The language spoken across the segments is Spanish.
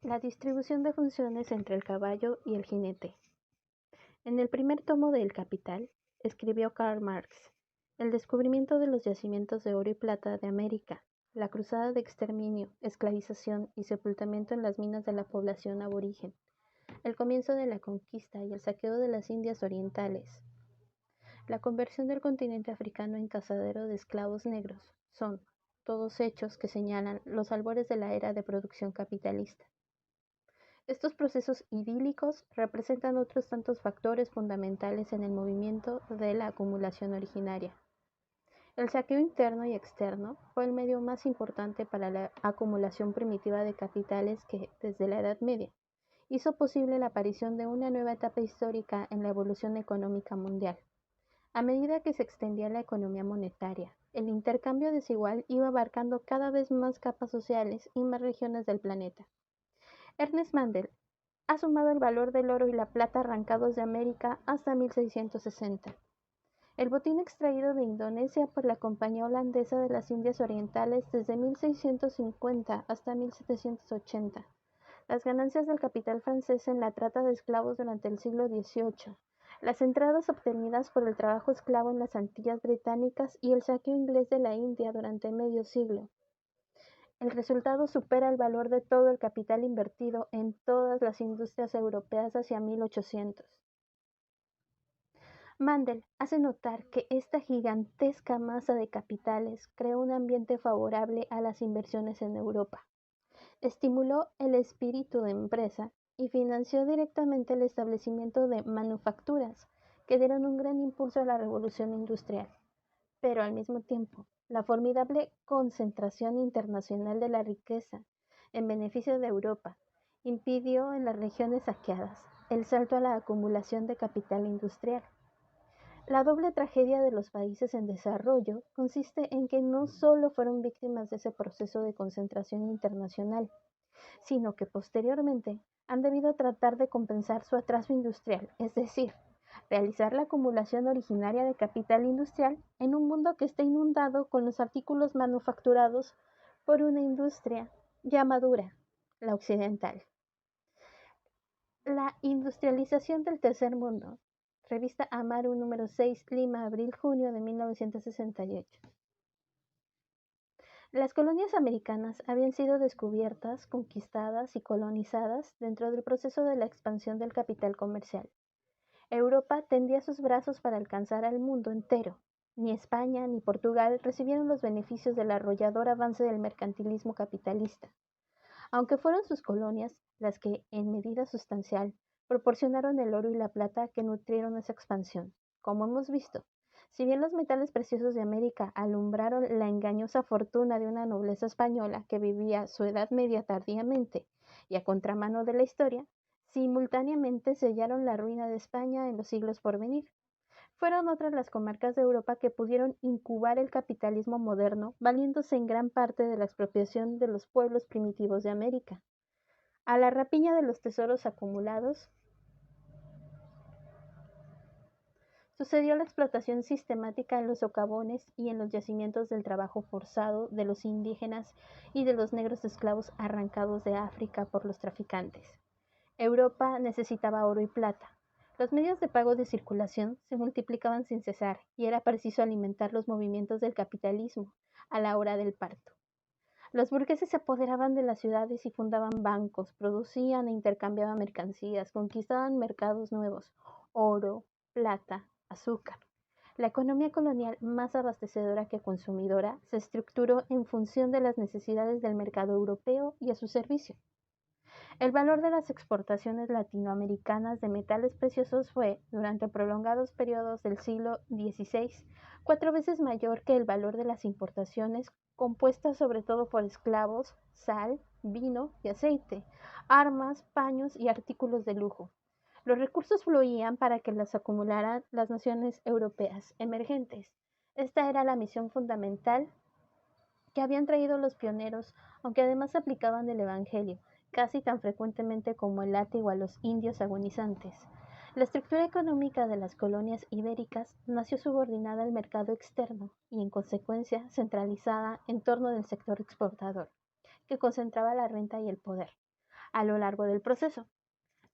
La distribución de funciones entre el caballo y el jinete. En el primer tomo de El Capital, escribió Karl Marx, el descubrimiento de los yacimientos de oro y plata de América, la cruzada de exterminio, esclavización y sepultamiento en las minas de la población aborigen, el comienzo de la conquista y el saqueo de las Indias orientales, la conversión del continente africano en cazadero de esclavos negros, son todos hechos que señalan los albores de la era de producción capitalista. Estos procesos idílicos representan otros tantos factores fundamentales en el movimiento de la acumulación originaria. El saqueo interno y externo fue el medio más importante para la acumulación primitiva de capitales que, desde la Edad Media, hizo posible la aparición de una nueva etapa histórica en la evolución económica mundial. A medida que se extendía la economía monetaria, el intercambio desigual iba abarcando cada vez más capas sociales y más regiones del planeta. Ernest Mandel ha sumado el valor del oro y la plata arrancados de América hasta 1660. El botín extraído de Indonesia por la Compañía Holandesa de las Indias Orientales desde 1650 hasta 1780. Las ganancias del capital francés en la trata de esclavos durante el siglo XVIII. Las entradas obtenidas por el trabajo esclavo en las Antillas Británicas y el saqueo inglés de la India durante medio siglo. El resultado supera el valor de todo el capital invertido en todas las industrias europeas hacia 1800. Mandel hace notar que esta gigantesca masa de capitales creó un ambiente favorable a las inversiones en Europa, estimuló el espíritu de empresa y financió directamente el establecimiento de manufacturas que dieron un gran impulso a la revolución industrial. Pero al mismo tiempo, la formidable concentración internacional de la riqueza en beneficio de Europa impidió en las regiones saqueadas el salto a la acumulación de capital industrial. La doble tragedia de los países en desarrollo consiste en que no solo fueron víctimas de ese proceso de concentración internacional, sino que posteriormente han debido tratar de compensar su atraso industrial, es decir, realizar la acumulación originaria de capital industrial en un mundo que está inundado con los artículos manufacturados por una industria ya madura, la occidental. La industrialización del tercer mundo. Revista Amaru número 6, Lima, abril-junio de 1968. Las colonias americanas habían sido descubiertas, conquistadas y colonizadas dentro del proceso de la expansión del capital comercial. Europa tendía sus brazos para alcanzar al mundo entero. Ni España ni Portugal recibieron los beneficios del arrollador avance del mercantilismo capitalista, aunque fueron sus colonias las que, en medida sustancial, proporcionaron el oro y la plata que nutrieron esa expansión. Como hemos visto, si bien los metales preciosos de América alumbraron la engañosa fortuna de una nobleza española que vivía su edad media tardíamente y a contramano de la historia, simultáneamente sellaron la ruina de España en los siglos por venir. Fueron otras las comarcas de Europa que pudieron incubar el capitalismo moderno, valiéndose en gran parte de la expropiación de los pueblos primitivos de América. A la rapiña de los tesoros acumulados sucedió la explotación sistemática en los socavones y en los yacimientos del trabajo forzado de los indígenas y de los negros esclavos arrancados de África por los traficantes. Europa necesitaba oro y plata. Los medios de pago de circulación se multiplicaban sin cesar y era preciso alimentar los movimientos del capitalismo a la hora del parto. Los burgueses se apoderaban de las ciudades y fundaban bancos, producían e intercambiaban mercancías, conquistaban mercados nuevos, oro, plata, azúcar. La economía colonial, más abastecedora que consumidora, se estructuró en función de las necesidades del mercado europeo y a su servicio. El valor de las exportaciones latinoamericanas de metales preciosos fue, durante prolongados periodos del siglo XVI, 4 veces mayor que el valor de las importaciones, compuestas sobre todo por esclavos, sal, vino y aceite, armas, paños y artículos de lujo. Los recursos fluían para que las acumularan las naciones europeas emergentes. Esta era la misión fundamental que habían traído los pioneros, aunque además aplicaban el Evangelio, casi tan frecuentemente como el látigo a los indios agonizantes. La estructura económica de las colonias ibéricas nació subordinada al mercado externo y, en consecuencia, centralizada en torno del sector exportador, que concentraba la renta y el poder. a lo largo del proceso.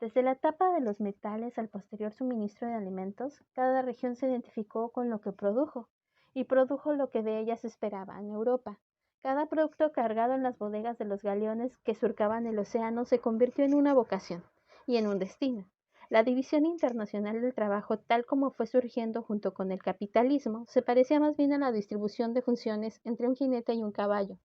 Desde la etapa de los metales al posterior suministro de alimentos, cada región se identificó con lo que produjo y produjo lo que de ella se esperaba en Europa. Cada producto cargado en las bodegas de los galeones que surcaban el océano se convirtió en una vocación y en un destino. La división internacional del trabajo, tal como fue surgiendo junto con el capitalismo, se parecía más bien a la distribución de funciones entre un jinete y un caballo.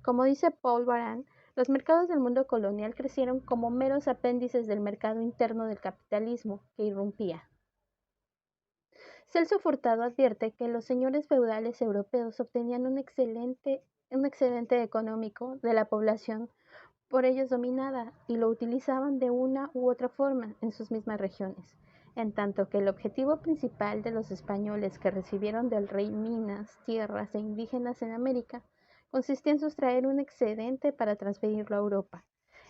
Como dice Paul Baran, los mercados del mundo colonial crecieron como meros apéndices del mercado interno del capitalismo que irrumpía. Celso Furtado advierte que los señores feudales europeos obtenían un excedente económico de la población por ellos dominada y lo utilizaban de una u otra forma en sus mismas regiones, en tanto que el objetivo principal de los españoles que recibieron del rey minas, tierras e indígenas en América consistía en sustraer un excedente para transferirlo a Europa.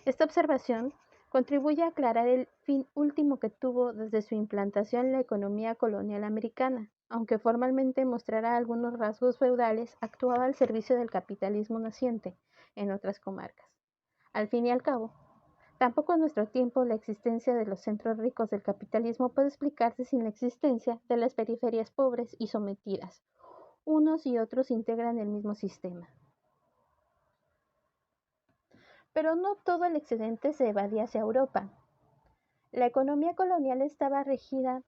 Esta observación contribuye a aclarar el fin último que tuvo desde su implantación la economía colonial americana, aunque formalmente mostrará algunos rasgos feudales, actuaba al servicio del capitalismo naciente en otras comarcas. Al fin y al cabo, tampoco en nuestro tiempo la existencia de los centros ricos del capitalismo puede explicarse sin la existencia de las periferias pobres y sometidas. Unos y otros integran el mismo sistema. Pero no todo el excedente se evadía hacia Europa. La economía colonial estaba regida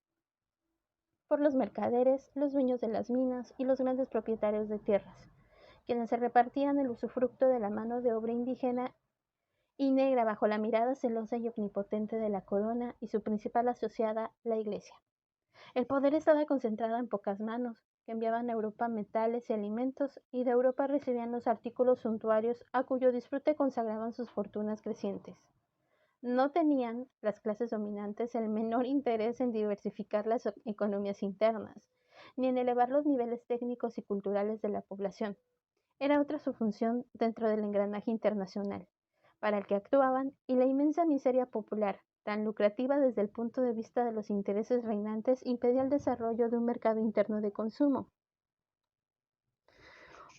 por los mercaderes, los dueños de las minas y los grandes propietarios de tierras, quienes se repartían el usufructo de la mano de obra indígena y negra bajo la mirada celosa y omnipotente de la corona y su principal asociada, la Iglesia. El poder estaba concentrado en pocas manos, que enviaban a Europa metales y alimentos, y de Europa recibían los artículos suntuarios a cuyo disfrute consagraban sus fortunas crecientes. No tenían las clases dominantes el menor interés en diversificar las economías internas, ni en elevar los niveles técnicos y culturales de la población. Era otra su función dentro del engranaje internacional, para el que actuaban, y la inmensa miseria popular, tan lucrativa desde el punto de vista de los intereses reinantes, impedía el desarrollo de un mercado interno de consumo.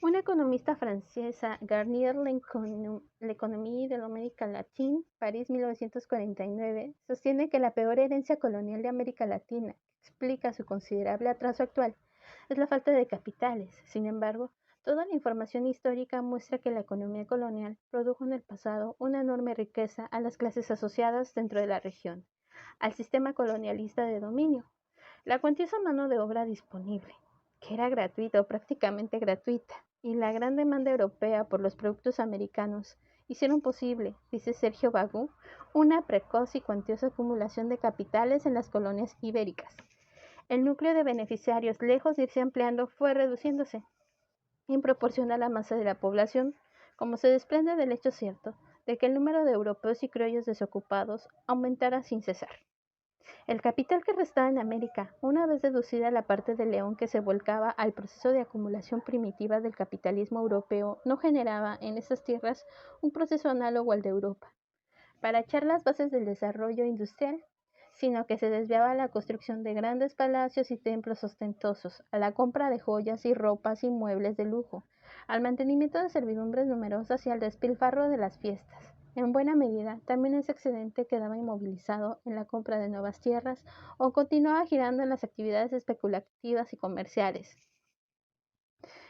Una economista francesa, Garnier L'Économie de l'Amérique latine, París 1949, sostiene que la peor herencia colonial de América Latina, que explica su considerable atraso actual, es la falta de capitales. Sin embargo, toda la información histórica muestra que la economía colonial produjo en el pasado una enorme riqueza a las clases asociadas dentro de la región, al sistema colonialista de dominio. La cuantiosa mano de obra disponible, que era gratuita o prácticamente gratuita, y la gran demanda europea por los productos americanos hicieron posible, dice Sergio Bagú, una precoz y cuantiosa acumulación de capitales en las colonias ibéricas. El núcleo de beneficiarios, lejos de irse ampliando, fue reduciéndose en proporción a la masa de la población, como se desprende del hecho cierto de que el número de europeos y criollos desocupados aumentara sin cesar. El capital que restaba en América, una vez deducida la parte de León que se volcaba al proceso de acumulación primitiva del capitalismo europeo, no generaba en esas tierras un proceso análogo al de Europa, para echar las bases del desarrollo industrial, sino que se desviaba a la construcción de grandes palacios y templos ostentosos, a la compra de joyas y ropas y muebles de lujo, al mantenimiento de servidumbres numerosas y al despilfarro de las fiestas. En buena medida, también ese excedente quedaba inmovilizado en la compra de nuevas tierras o continuaba girando en las actividades especulativas y comerciales.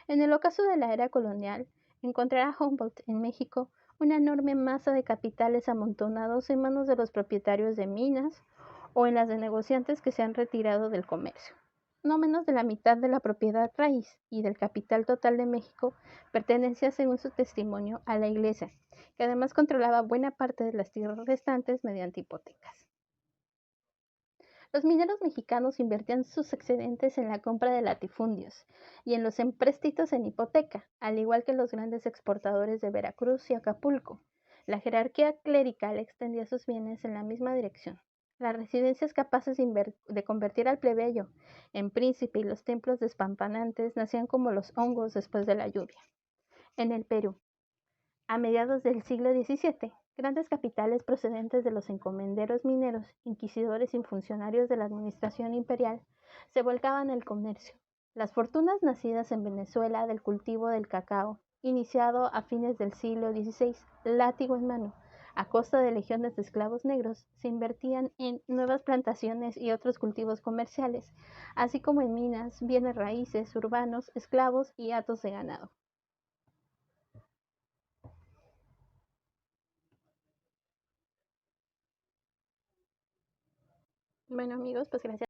En el ocaso de la era colonial, encontrará Humboldt en México una enorme masa de capitales amontonados en manos de los propietarios de minas o en las de negociantes que se han retirado del comercio. No menos de la mitad de la propiedad raíz y del capital total de México pertenecía, según su testimonio, a la Iglesia, que además controlaba buena parte de las tierras restantes mediante hipotecas. Los mineros mexicanos invertían sus excedentes en la compra de latifundios y en los empréstitos en hipoteca, al igual que los grandes exportadores de Veracruz y Acapulco. La jerarquía clerical extendía sus bienes en la misma dirección. Las residencias capaces de convertir al plebeyo en príncipe y los templos despampanantes nacían como los hongos después de la lluvia. En el Perú, a mediados del siglo XVII, grandes capitales procedentes de los encomenderos mineros, inquisidores y funcionarios de la administración imperial se volcaban al comercio. Las fortunas nacidas en Venezuela del cultivo del cacao, iniciado a fines del siglo XVI, látigo en mano, A costa de legiones de esclavos negros, se invertían en nuevas plantaciones y otros cultivos comerciales, así como en minas, bienes raíces, urbanos, esclavos y hatos de ganado. Bueno amigos, pues gracias.